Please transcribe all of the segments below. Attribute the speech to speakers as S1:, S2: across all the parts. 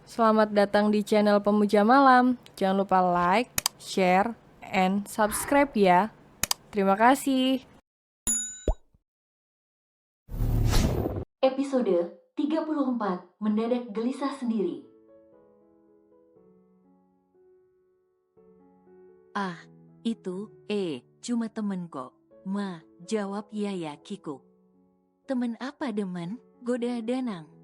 S1: Selamat datang di channel Pemuja Malam. Jangan lupa like, share, and subscribe ya. Terima kasih.
S2: Episode 34 Mendadak Gelisah Sendiri.
S3: Itu, cuma temen kok. Ma, jawab Yaya kikuk. Temen apa demen? Goda Danang.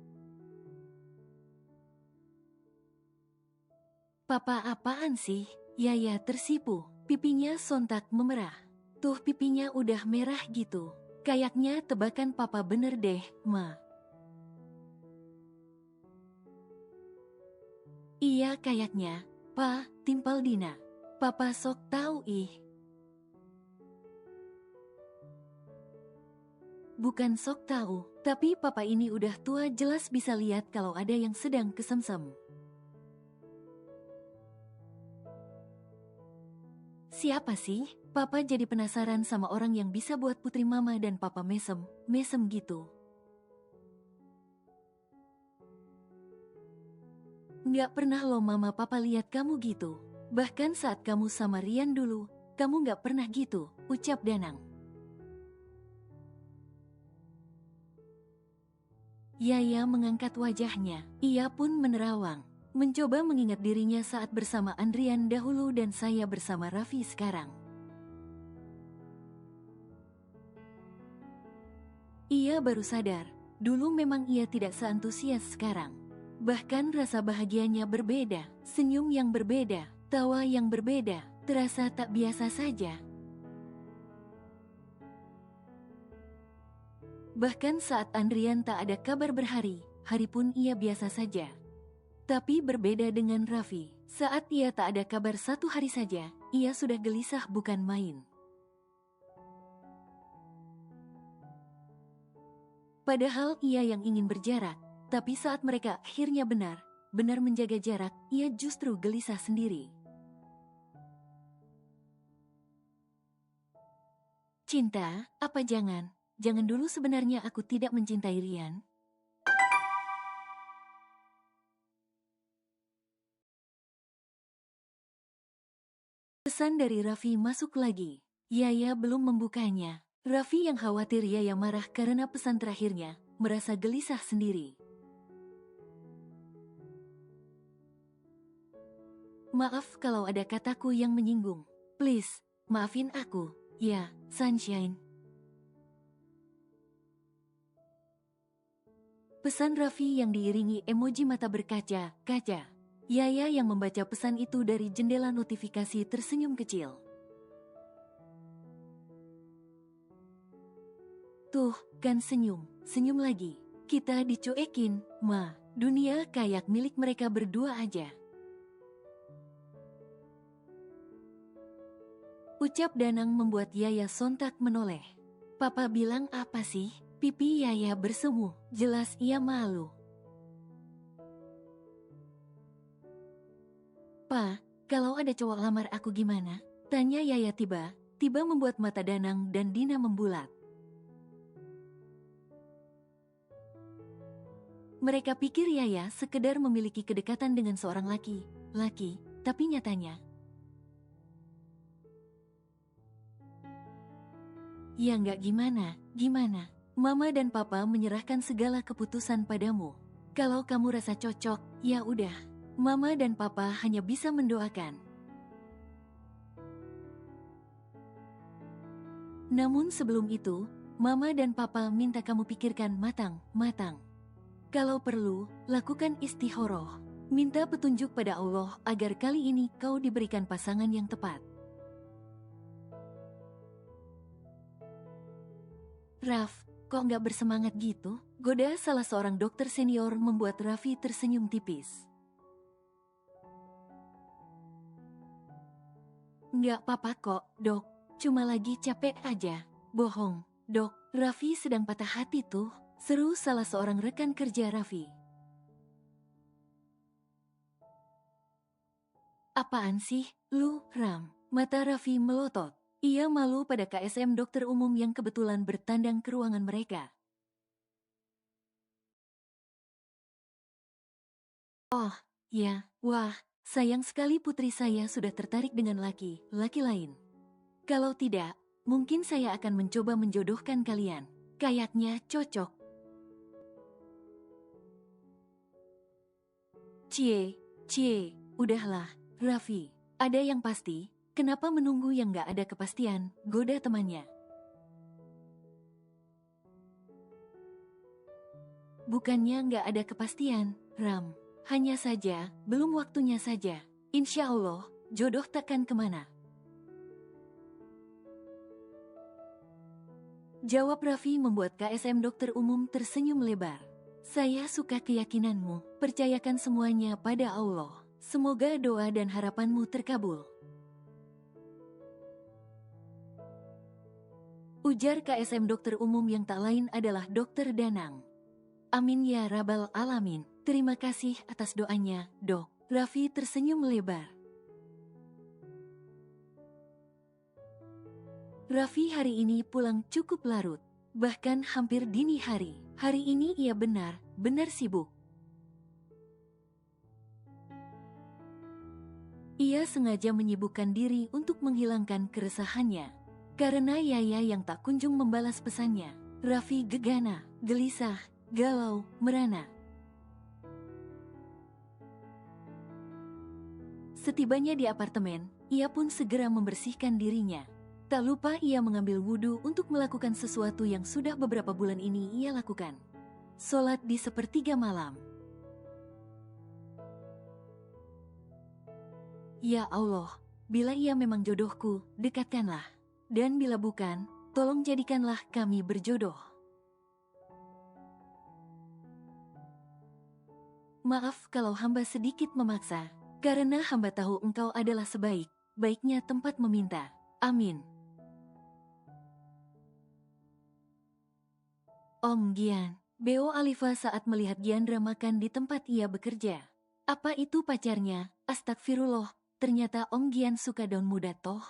S3: Papa apaan sih? Yaya tersipu, pipinya sontak memerah. Tuh pipinya udah merah gitu. Kayaknya tebakan papa bener deh, Ma. Iya kayaknya, Pa, timpal Dina. Papa sok tahu ih. Bukan sok tahu, tapi papa ini udah tua jelas bisa lihat kalau ada yang sedang kesemsem. Siapa sih? Papa jadi penasaran sama orang yang bisa buat putri mama dan papa mesem gitu. Nggak pernah lo mama papa lihat kamu gitu. Bahkan saat kamu sama Rian dulu, kamu nggak pernah gitu, ucap Danang. Yaya mengangkat wajahnya, ia pun menerawang. Mencoba mengingat dirinya saat bersama Andrian dahulu dan saya bersama Raffi sekarang. Ia baru sadar, dulu memang ia tidak seantusias sekarang. Bahkan rasa bahagianya berbeda, senyum yang berbeda, tawa yang berbeda, terasa tak biasa saja. Bahkan saat Andrian tak ada kabar berhari-hari pun ia biasa saja. Tapi berbeda dengan Raffi, saat ia tak ada kabar satu hari saja, ia sudah gelisah bukan main. Padahal ia yang ingin berjarak, tapi saat mereka akhirnya benar menjaga jarak, ia justru gelisah sendiri. Cinta, apa jangan? Jangan dulu sebenarnya aku tidak mencintai Rian. Pesan dari Raffi masuk lagi. Yaya belum membukanya. Raffi yang khawatir Yaya marah karena pesan terakhirnya, merasa gelisah sendiri. Maaf kalau ada kataku yang menyinggung. Please, maafin aku. Ya, Sunshine. Pesan Raffi yang diiringi emoji mata berkaca-kaca. Yaya yang membaca pesan itu dari jendela notifikasi tersenyum kecil. Tuh, kan senyum lagi. Kita dicuekin, Ma. Dunia kayak milik mereka berdua aja. Ucap Danang membuat Yaya sontak menoleh. Papa bilang apa sih? Pipi Yaya bersemu, jelas ia malu. Pa, kalau ada cowok lamar aku gimana? Tanya Yaya tiba membuat mata Danang dan Dina membulat. Mereka pikir Yaya sekedar memiliki kedekatan dengan seorang laki, tapi nyatanya. Ya nggak gimana. Mama dan Papa menyerahkan segala keputusan padamu. Kalau kamu rasa cocok, ya udah. Mama dan Papa hanya bisa mendoakan. Namun sebelum itu, Mama dan Papa minta kamu pikirkan matang. Kalau perlu, lakukan istikharah. Minta petunjuk pada Allah agar kali ini kau diberikan pasangan yang tepat. Raf, kok nggak bersemangat gitu? Goda salah seorang dokter senior membuat Raffi tersenyum tipis. Nggak apa-apa kok, dok. Cuma lagi capek aja. Bohong, dok. Raffi sedang patah hati tuh. Seru salah seorang rekan kerja Raffi. Apaan sih, lu, Ram? Mata Raffi melotot. Ia malu pada KSM dokter umum yang kebetulan bertandang ke ruangan mereka. Oh, Ya, wah, sayang sekali putri saya sudah tertarik dengan laki-laki lain. Kalau tidak, mungkin saya akan mencoba menjodohkan kalian. Kayaknya cocok. Cie, udahlah, Raffi. Ada yang pasti, kenapa menunggu yang gak ada kepastian, goda temannya. Bukannya gak ada kepastian, Ram. Hanya saja, belum waktunya saja. Insya Allah, jodoh takkan kemana. Jawab Raffi membuat KSM dokter umum tersenyum lebar. Saya suka keyakinanmu, percayakan semuanya pada Allah. Semoga doa dan harapanmu terkabul. Ujar KSM dokter umum yang tak lain adalah Dokter Danang. Amin ya Rabbal Alamin. Terima kasih atas doanya, Dok. Raffi tersenyum lebar. Raffi hari ini pulang cukup larut, bahkan hampir dini hari. Hari ini ia benar sibuk. Ia sengaja menyibukkan diri untuk menghilangkan keresahannya. Karena Yaya yang tak kunjung membalas pesannya, Raffi gegana, gelisah, galau, merana. Setibanya di apartemen, ia pun segera membersihkan dirinya. Tak lupa ia mengambil wudhu untuk melakukan sesuatu yang sudah beberapa bulan ini ia lakukan. Sholat di sepertiga malam. Ya Allah, bila ia memang jodohku, dekatkanlah. Dan bila bukan, tolong jadikanlah kami berjodoh. Maaf kalau hamba sedikit memaksa, karena hamba tahu engkau adalah sebaik-baiknya tempat meminta. Amin. Om Gian, Beo Alifa saat melihat Giandra makan di tempat ia bekerja. Apa itu pacarnya? Astagfirullah, ternyata Om Gian suka daun muda toh.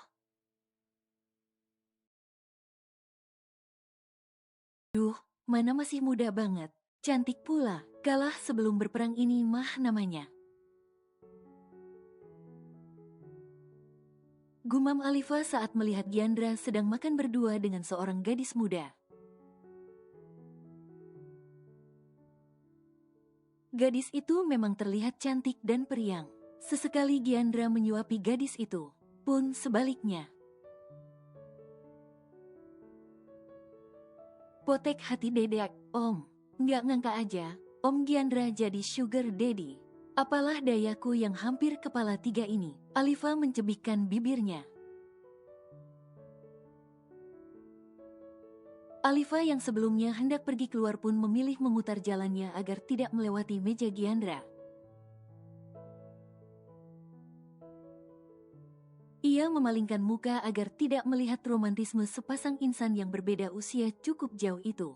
S3: Duh, mana masih muda banget. Cantik pula, kalah sebelum berperang ini mah namanya. Gumam Alifa saat melihat Giandra sedang makan berdua dengan seorang gadis muda. Gadis itu memang terlihat cantik dan periang. Sesekali Giandra menyuapi gadis itu, pun sebaliknya. Potek hati dedek, Om. Nggak ngangka aja, Om Giandra jadi sugar daddy. Apalah dayaku yang hampir kepala tiga ini. Alifa mencebikkan bibirnya. Alifa yang sebelumnya hendak pergi keluar pun memilih memutar jalannya agar tidak melewati meja Giandra. Ia memalingkan muka agar tidak melihat romantisme sepasang insan yang berbeda usia cukup jauh itu.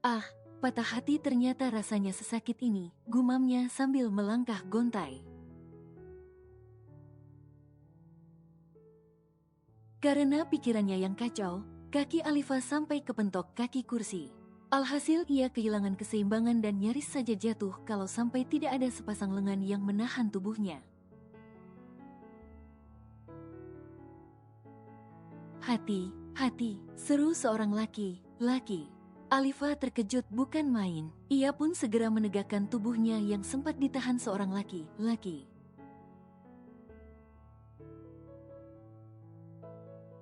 S3: Ah, patah hati ternyata rasanya sesakit ini, gumamnya sambil melangkah gontai. Karena pikirannya yang kacau, kaki Alifa sampai kepentok kaki kursi. Alhasil ia kehilangan keseimbangan dan nyaris saja jatuh kalau sampai tidak ada sepasang lengan yang menahan tubuhnya. Hati, seru seorang laki. Alifa terkejut bukan main. Ia pun segera menegakkan tubuhnya yang sempat ditahan seorang laki.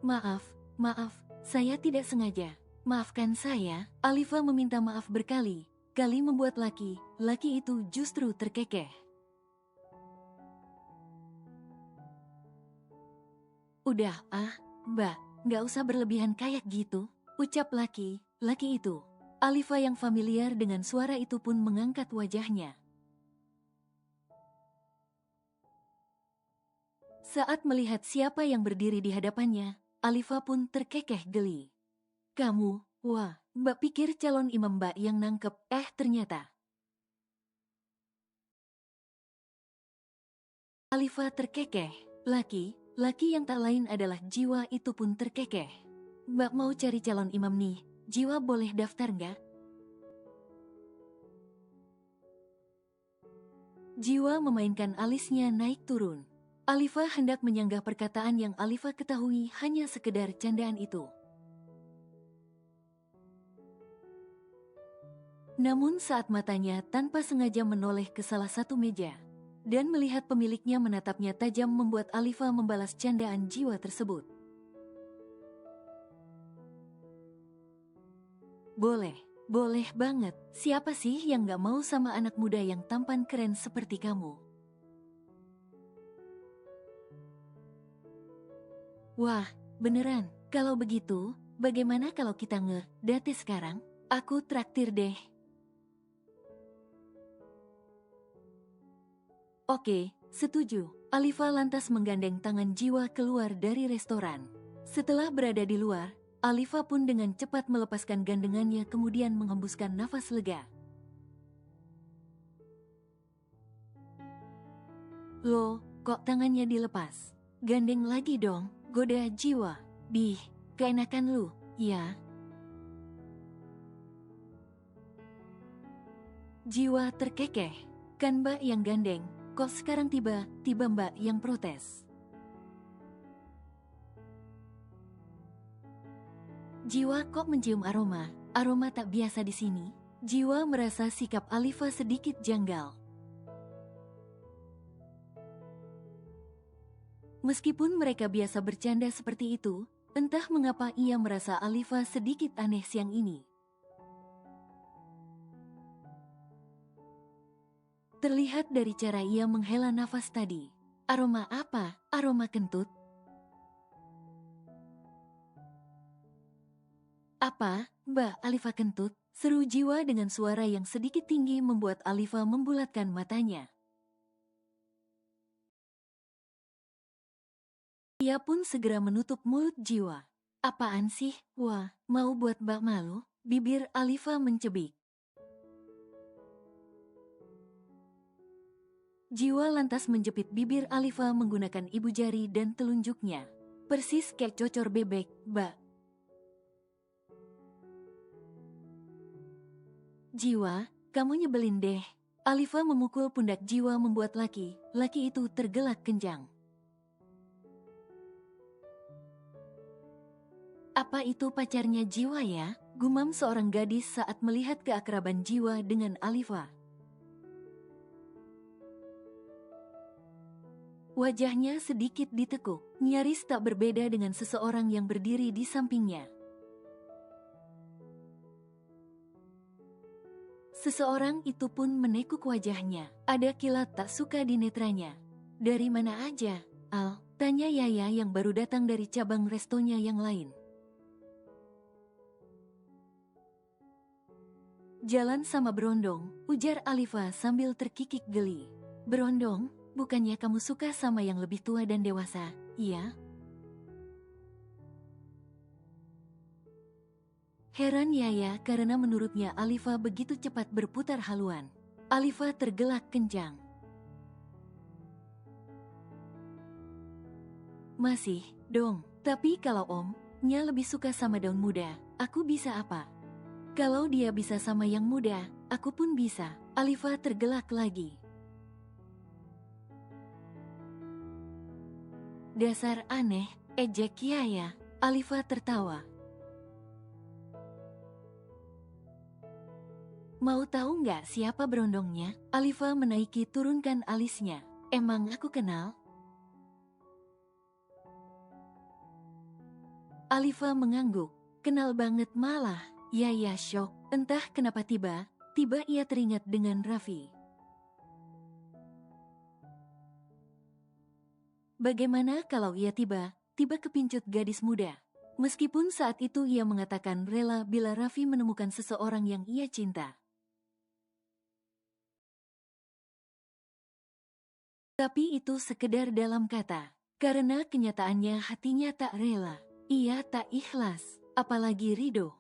S3: Maaf, saya tidak sengaja. Maafkan saya. Alifa meminta maaf berkali-kali membuat laki itu justru terkekeh. Udah, Mbak, nggak usah berlebihan kayak gitu, ucap laki itu. Alifa yang familiar dengan suara itu pun mengangkat wajahnya. Saat melihat siapa yang berdiri di hadapannya, Alifa pun terkekeh geli. Kamu, wah, Mbak pikir calon imam Mbak yang nangkep, ternyata. Alifa terkekeh, laki yang tak lain adalah Jiwa itu pun terkekeh. Mbak mau cari calon imam nih, Jiwa boleh daftar nggak? Jiwa memainkan alisnya naik turun. Alifa hendak menyanggah perkataan yang Alifa ketahui hanya sekedar candaan itu. Namun saat matanya tanpa sengaja menoleh ke salah satu meja dan melihat pemiliknya menatapnya tajam membuat Alifa membalas candaan jiwa tersebut. Boleh banget. Siapa sih yang gak mau sama anak muda yang tampan keren seperti kamu? Wah, beneran. Kalau begitu, bagaimana kalau kita ngedate sekarang? Aku traktir deh. Oke, setuju. Alifa lantas menggandeng tangan Jiwa keluar dari restoran. Setelah berada di luar, Alifa pun dengan cepat melepaskan gandengannya kemudian menghembuskan nafas lega. Loh, kok tangannya dilepas? Gandeng lagi dong, goda Jiwa. Keenakan lu, ya. Jiwa terkekeh. Kan Mbak yang gandeng, kok sekarang tiba-tiba Mbak yang protes? Jiwa kok mencium aroma tak biasa di sini. Jiwa merasa sikap Alifa sedikit janggal. Meskipun mereka biasa bercanda seperti itu, entah mengapa ia merasa Alifa sedikit aneh siang ini. Terlihat dari cara ia menghela nafas tadi. Aroma apa? Aroma kentut? Apa, Mbak Alifa kentut? Seru Jiwa dengan suara yang sedikit tinggi membuat Alifa membulatkan matanya. Ia pun segera menutup mulut Jiwa. Apaan sih? Wah, mau buat Mbak malu? Bibir Alifa mencebik. Jiwa lantas menjepit bibir Alifa menggunakan ibu jari dan telunjuknya. Persis kayak cocor bebek, Mbak. Jiwa, kamu nyebelin deh. Alifa memukul pundak Jiwa membuat laki itu tergelak kencang. Apa itu pacarnya Jiwa ya? Gumam seorang gadis saat melihat keakraban Jiwa dengan Alifa. Wajahnya sedikit ditekuk, nyaris tak berbeda dengan seseorang yang berdiri di sampingnya. Seseorang itu pun menekuk wajahnya, ada kilat tak suka di netranya. Dari mana aja, Al? Tanya Yaya yang baru datang dari cabang restonya yang lain. Jalan sama Berondong, ujar Alifa sambil terkikik geli. Berondong? Bukannya kamu suka sama yang lebih tua dan dewasa, iya? Heran Yaya karena menurutnya Alifa begitu cepat berputar haluan. Alifa tergelak kencang. Masih, dong. Tapi kalau Om-nya lebih suka sama daun muda, aku bisa apa? Kalau dia bisa sama yang muda, aku pun bisa. Alifa tergelak lagi. Dasar aneh, ejek Yaya. Alifa tertawa. Mau tahu nggak siapa berondongnya? Alifa menaiki turunkan alisnya. Emang aku kenal? Alifa mengangguk. Kenal banget malah. Yaya syok. Entah kenapa tiba ia teringat dengan Raffi. Bagaimana kalau ia tiba kepincut gadis muda? Meskipun saat itu ia mengatakan rela bila Raffi menemukan seseorang yang ia cinta. Tapi itu sekedar dalam kata, karena kenyataannya hatinya tak rela. Ia tak ikhlas, apalagi ridho.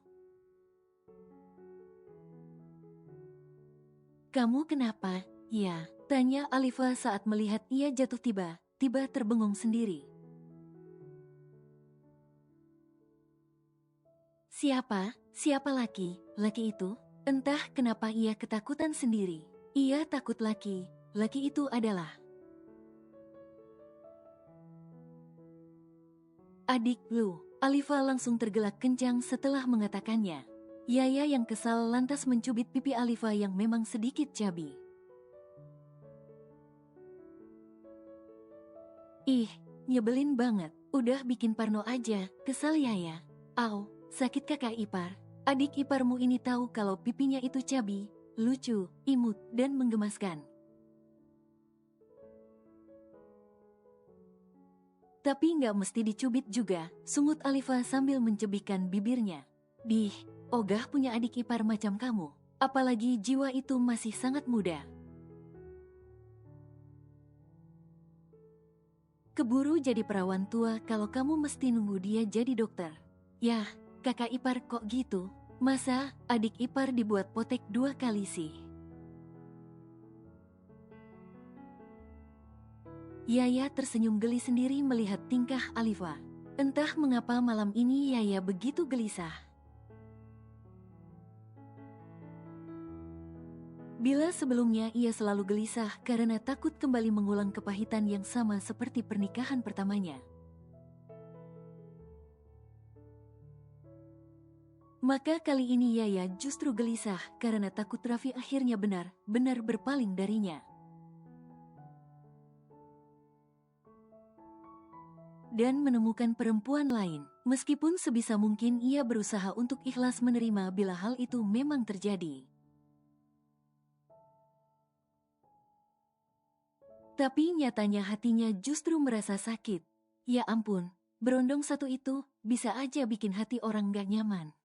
S3: Kamu kenapa? Ya, tanya Alifa saat melihat ia jatuh tiba terbengung sendiri. Siapa laki itu? Entah kenapa ia ketakutan sendiri. Ia takut laki laki itu adalah adik lu. Alifa langsung tergelak kencang setelah mengatakannya. Yaya yang kesal lantas mencubit pipi Alifa yang memang sedikit cabi. Ih, nyebelin banget. Udah bikin parno aja, kesal Yaya. Au, sakit kakak ipar. Adik iparmu ini tahu kalau pipinya itu cabi, lucu, imut, dan menggemaskan. Tapi nggak mesti dicubit juga, sungut Alifa sambil mencebikkan bibirnya. Dih, ogah punya adik ipar macam kamu. Apalagi jiwa itu masih sangat muda. Keburu jadi perawan tua kalau kamu mesti nunggu dia jadi dokter. Yah, kakak ipar kok gitu? Masa adik ipar dibuat potek 2 kali sih? Yaya tersenyum geli sendiri melihat tingkah Alifa. Entah mengapa malam ini Yaya begitu gelisah. Bila sebelumnya ia selalu gelisah karena takut kembali mengulang kepahitan yang sama seperti pernikahan pertamanya. Maka kali ini Yaya justru gelisah karena takut Raffi akhirnya benar-benar berpaling darinya. Dan menemukan perempuan lain, meskipun sebisa mungkin ia berusaha untuk ikhlas menerima bila hal itu memang terjadi. Tapi nyatanya hatinya justru merasa sakit. Ya ampun, berondong satu itu bisa aja bikin hati orang gak nyaman.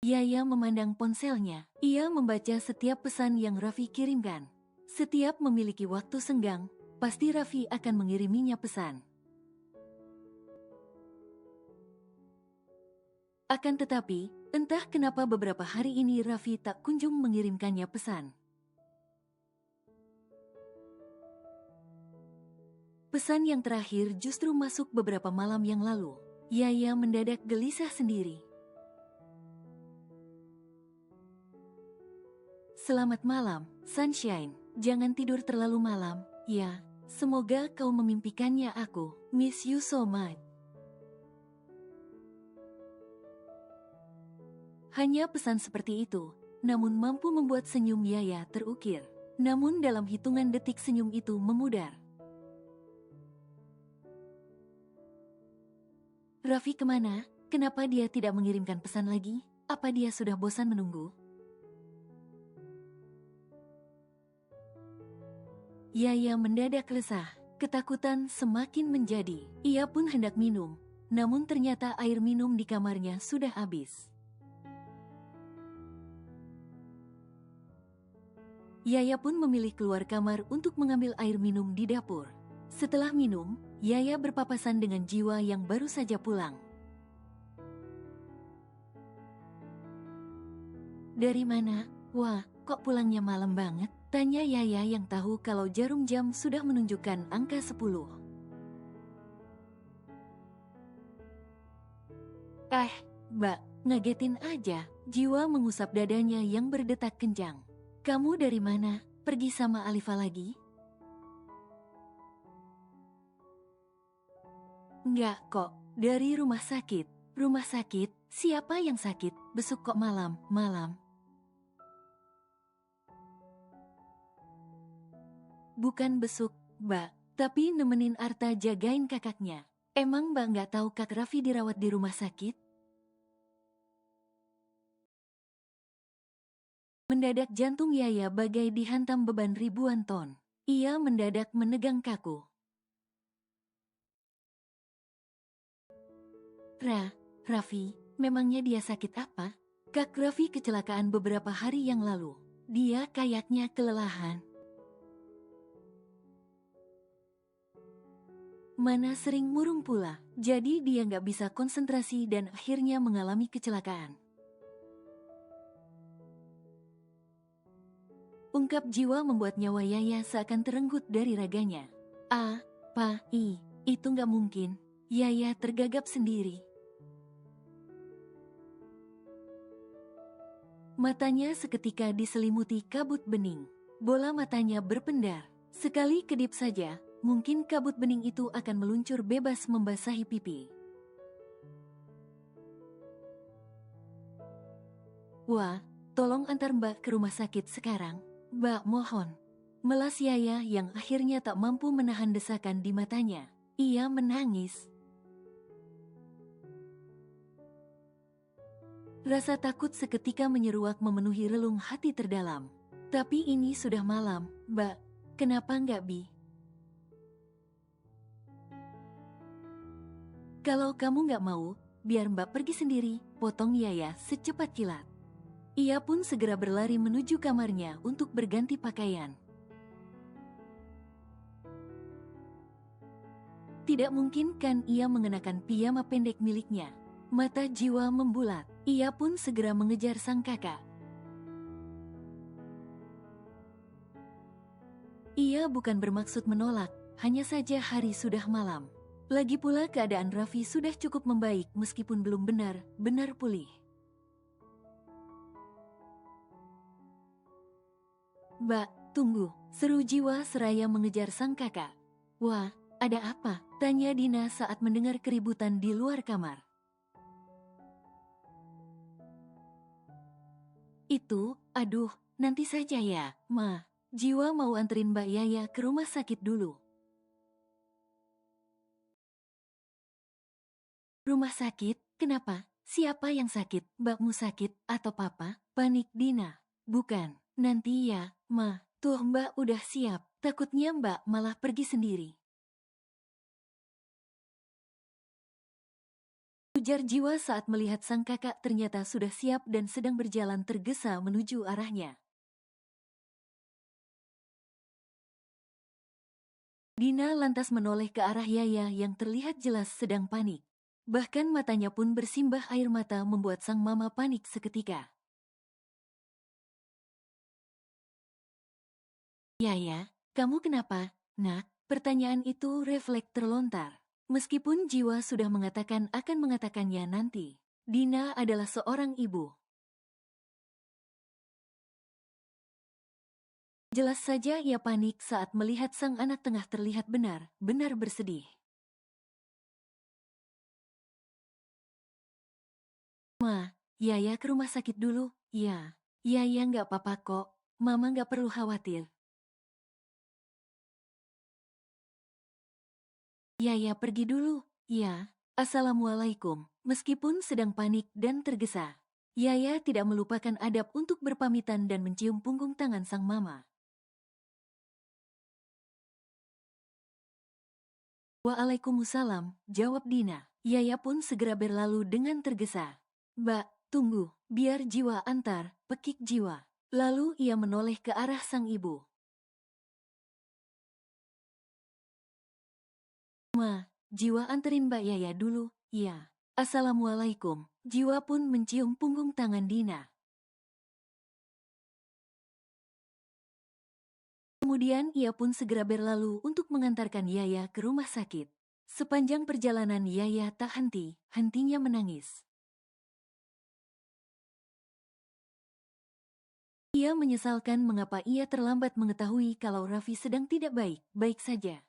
S3: Yaya memandang ponselnya. Ia membaca setiap pesan yang Raffi kirimkan. Setiap memiliki waktu senggang, pasti Raffi akan mengiriminya pesan. Akan tetapi, entah kenapa beberapa hari ini Raffi tak kunjung mengirimkannya pesan. Pesan yang terakhir justru masuk beberapa malam yang lalu. Yaya mendadak gelisah sendiri. Selamat malam, Sunshine. Jangan tidur terlalu malam, ya. Semoga kau memimpikannya aku. Miss you so much. Hanya pesan seperti itu, namun mampu membuat senyum Yaya terukir. Namun dalam hitungan detik senyum itu memudar. Raffi kemana? Kenapa dia tidak mengirimkan pesan lagi? Apa dia sudah bosan menunggu? Yaya mendadak resah, ketakutan semakin menjadi. Ia pun hendak minum, namun ternyata air minum di kamarnya sudah habis. Yaya pun memilih keluar kamar untuk mengambil air minum di dapur. Setelah minum, Yaya berpapasan dengan jiwa yang baru saja pulang. Dari mana? Wah, kok pulangnya malam banget? Tanya Yaya yang tahu kalau jarum jam sudah menunjukkan angka 10. Mbak, ngagetin aja. Jiwa mengusap dadanya yang berdetak kencang. Kamu dari mana? Pergi sama Alifa lagi? Enggak kok, dari rumah sakit. Rumah sakit? Siapa yang sakit? Besok kok malam? Bukan besuk, Mbak, tapi nemenin Arta jagain kakaknya. Emang Mbak nggak tahu Kak Raffi dirawat di rumah sakit? Mendadak jantung Yaya bagai dihantam beban ribuan ton. Ia mendadak menegang kaku. Raffi, memangnya dia sakit apa? Kak Raffi kecelakaan beberapa hari yang lalu. Dia kayaknya kelelahan. Mana sering murung pula, jadi dia nggak bisa konsentrasi dan akhirnya mengalami kecelakaan. Ungkap jiwa membuat nyawa Yaya seakan terenggut dari raganya. Itu nggak mungkin. Yaya tergagap sendiri. Matanya seketika diselimuti kabut bening. Bola matanya berpendar. Sekali kedip saja, mungkin kabut bening itu akan meluncur bebas membasahi pipi. Wah, tolong antar Mbak ke rumah sakit sekarang. Mbak, mohon. Melas Yaya yang akhirnya tak mampu menahan desakan di matanya. Ia menangis. Rasa takut seketika menyeruak memenuhi relung hati terdalam. Tapi ini sudah malam, Mbak. Kenapa nggak Bi? Kalau kamu nggak mau, biar Mbak pergi sendiri, potong Yaya secepat kilat. Ia pun segera berlari menuju kamarnya untuk berganti pakaian. Tidak mungkin kan ia mengenakan piyama pendek miliknya. Mata Jiwa membulat. Ia pun segera mengejar sang kakak. Ia bukan bermaksud menolak, hanya saja hari sudah malam. Lagi pula keadaan Raffi sudah cukup membaik meskipun belum benar-benar pulih. Mbak, tunggu, seru Jiwa seraya mengejar sang kakak. Wah, ada apa? Tanya Dina saat mendengar keributan di luar kamar. Itu, aduh, nanti saja ya, Ma. Jiwa mau anterin Mbak Yaya ke rumah sakit dulu. Rumah sakit? Kenapa? Siapa yang sakit? Mbakmu sakit atau papa? Panik Dina. Bukan, nanti ya, Ma. Tuh Mbak udah siap, takutnya Mbak malah pergi sendiri. Ujar Jiwa saat melihat sang kakak ternyata sudah siap dan sedang berjalan tergesa menuju arahnya. Dina lantas menoleh ke arah Yaya yang terlihat jelas sedang panik. Bahkan matanya pun bersimbah air mata membuat sang mama panik seketika. Yaya, kamu kenapa, Nak? Pertanyaan itu refleks terlontar. Meskipun Jiwa sudah mengatakan akan mengatakannya nanti. Dina adalah seorang ibu. Jelas saja ia panik saat melihat sang anak tengah terlihat benar-benar bersedih. Ma, Yaya ke rumah sakit dulu, ya. Yaya nggak apa-apa kok, Mama nggak perlu khawatir. Yaya pergi dulu, ya. Assalamualaikum. Meskipun sedang panik dan tergesa, Yaya tidak melupakan adab untuk berpamitan dan mencium punggung tangan sang mama. Waalaikumsalam, jawab Dina. Yaya pun segera berlalu dengan tergesa. Mbak, tunggu, biar Jiwa antar, pekik Jiwa. Lalu ia menoleh ke arah sang ibu. Ma, Jiwa anterin Mbak Yaya dulu, ya. Assalamualaikum. Jiwa pun mencium punggung tangan Dina. Kemudian ia pun segera berlalu untuk mengantarkan Yaya ke rumah sakit. Sepanjang perjalanan Yaya tak henti-hentinya menangis. Ia menyesalkan mengapa ia terlambat mengetahui kalau Raffi sedang tidak baik-baik saja.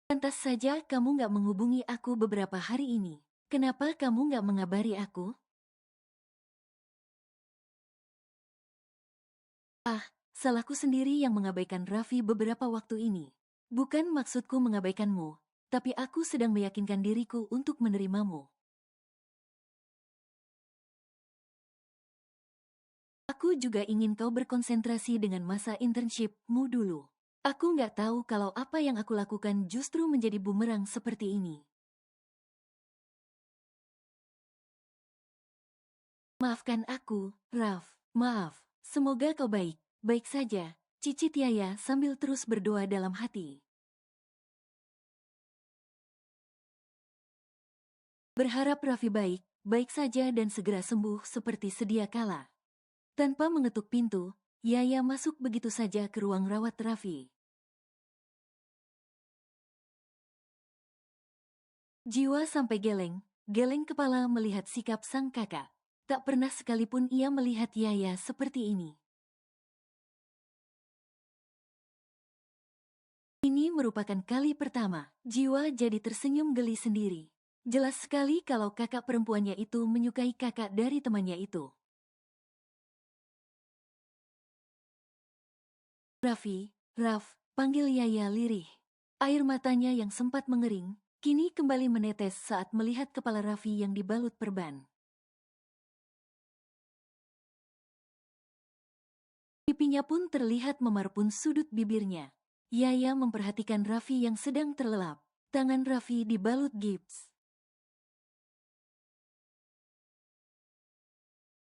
S3: Pantas saja kamu nggak menghubungi aku beberapa hari ini. Kenapa kamu nggak mengabari aku? Ah, salahku sendiri yang mengabaikan Raffi beberapa waktu ini. Bukan maksudku mengabaikanmu, tapi aku sedang meyakinkan diriku untuk menerimamu. Aku juga ingin kau berkonsentrasi dengan masa internship-mu dulu. Aku nggak tahu kalau apa yang aku lakukan justru menjadi bumerang seperti ini. Maafkan aku, Raf. Maaf. Semoga kau baik saja. Cicit Yaya sambil terus berdoa dalam hati. Berharap Raffi baik saja dan segera sembuh seperti sedia kala. Tanpa mengetuk pintu, Yaya masuk begitu saja ke ruang rawat Raffi. Jiwa sampai geleng, geleng kepala melihat sikap sang kakak. Tak pernah sekalipun ia melihat Yaya seperti ini. Ini merupakan kali pertama, jiwa jadi tersenyum geli sendiri. Jelas sekali kalau kakak perempuannya itu menyukai kakak dari temannya itu. Raffi, Raf, panggil Yaya lirih. Air matanya yang sempat mengering, kini kembali menetes saat melihat kepala Raffi yang dibalut perban. Pipinya pun terlihat memarpun sudut bibirnya. Yaya memperhatikan Raffi yang sedang terlelap. Tangan Raffi dibalut gips.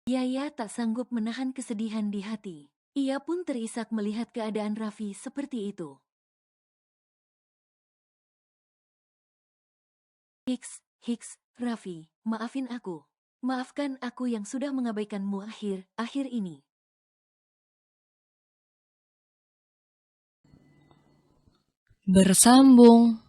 S3: Yaya tak sanggup menahan kesedihan di hati. Ia pun terisak melihat keadaan Raffi seperti itu. Hiks, Raffi, maafin aku. Maafkan aku yang sudah mengabaikanmu akhir ini.
S1: Bersambung.